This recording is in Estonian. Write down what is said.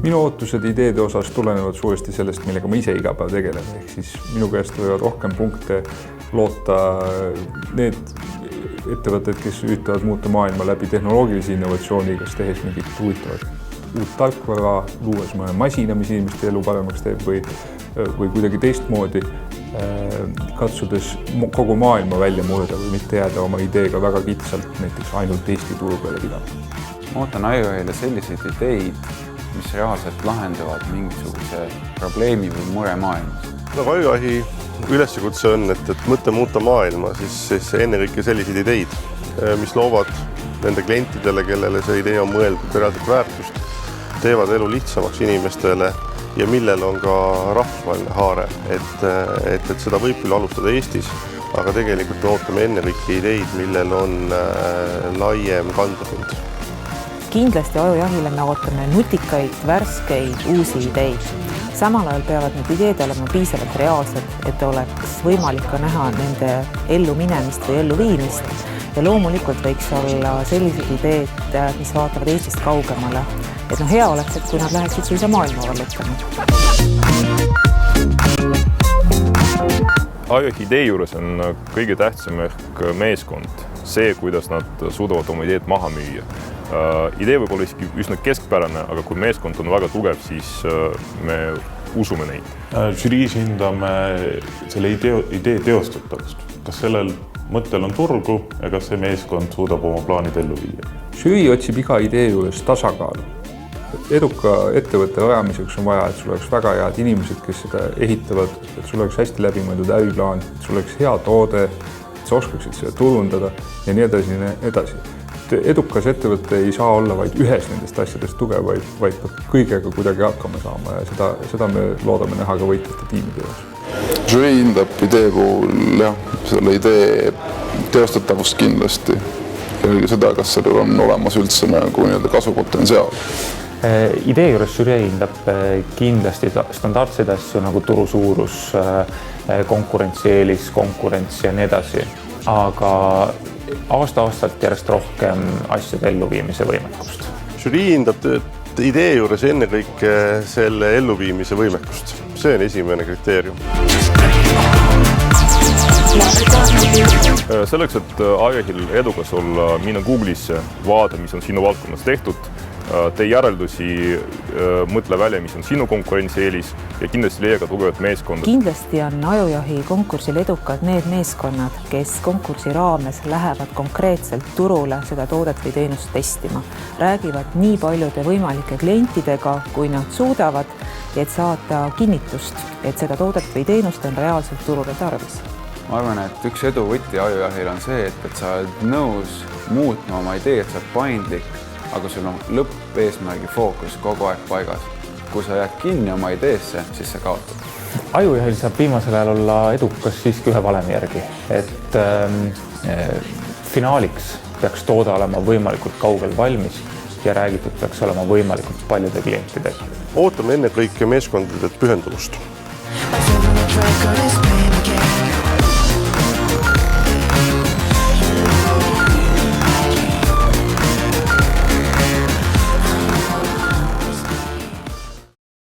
Minu ootused ideede osas tulenevad suuresti sellest, millega ma ise iga päev tegelen. Ehk siis minu käest võivad rohkem punkte loota need ettevõtted, kes üritavad muuta maailma läbi tehnoloogilise innovatsiooni, kas tehes mingit huvitavat uut tarkvara, luues mõne masina, mis inimeste elu paremaks teeb või kuidagi teistmoodi, katsudes kogu maailma välja murda või mitte jääda oma ideega väga kitsalt näiteks ainult Eesti turu peale pidama. Ma ootan Ajujahile selliseid ideid, mis reaalselt lahendavad mingisuguse probleemi või mure maailmas. Ajujahi üleskutse on, et mõte muuta maailma, siis ennekõike selliseid ideid, mis loovad nende klientidele, kellele see idee on mõeldud reaalselt väärtust, teevad elu lihtsamaks inimestele ja millel on ka rahvusvaheline haare, et seda võib küll alustada Eestis, aga tegelikult me ootame ennekõike ideid, millel on laiem kandepind. Kindlasti Ajujahile me ootame nutikaid, värskeid, uusi ideid. Samal ajal peavad need ideed olema piisavalt reaalsed, et oleks võimalik ka näha nende ellu minemist või ellu viimist. Ja loomulikult võiks olla sellised ideed, mis vaatavad Eestist kaugemale. Et hea oleks, et kui nad läheksid suisa maailma vallutama. Ajujahi idee juures on kõige tähtsam ehk meeskond. See, kuidas nad suudavad oma ideed maha müüa. Idee võib olla isegi üsna keskpärane, aga kui meeskond on väga tugev, siis me usume neid. Žüriis hindame selle idee teostatavust. Kas sellel mõttel on turgu ja kas see meeskond suudab oma plaanid ellu viia? Žürii otsib iga idee juures tasakaalu. Eduka ettevõtte rajamiseks on vaja, et sul oleks väga head inimesed, kes seda ehitavad, et sul oleks hästi läbimõeldud äriplaan, et sul oleks hea toode, et sa oskaksid seda turundada ja nii edasi. Edukas ettevõte ei saa olla vaid ühes nendest asjadest tugev, vaid kõigega kuidagi hakkama saama ja seda me loodame näha ka võitjate tiimide juures. Žürii hindab idee puhul selle idee teostatavust kindlasti ja seda, kas sellel on olemas üldse kasvupotentsiaal. Idee juures žürii hindab kindlasti standardseid asju nagu turu suurus, konkurentsieelis, konkurents ja nii edasi, aga aasta-aastalt järjest rohkem asjade elluviimise võimekust. Žürii hindab idee juures ennekõike selle elluviimise võimekust. See on esimene kriteerium. Selleks, et Ajujahil edukas olla, mine Google'isse, vaada, mis on sinu valdkonnas tehtud, tee järeldusi, mõtle välja, mis on sinu konkurentsieelis ja kindlasti leia ka tugevat meeskonda. Kindlasti on Ajujahi konkursil edukad need meeskonnad, kes konkursi raames lähevad konkreetselt turule seda toodet või teenust testima. Räägivad nii paljude võimalike klientidega, kui nad suudavad, et saada kinnitust, et seda toodet või teenust on reaalselt turule tarvis. Ma arvan, et üks edu võti Ajujahil on see, et sa oled nõus muutma oma idee, et sa oled paindlik, aga sul on lõppeesmärgi fookus kogu aeg paigas. Kui sa jääd kinni oma ideesse, siis sa kaotad. Ajujahil saab viimasel ajal olla edukas siiski ühe valemi järgi, et finaaliks peaks toode olema võimalikult kaugel valmis ja räägitud peaks olema võimalikult paljude klientidega. Ootame ennekõike meeskondade pühendumust.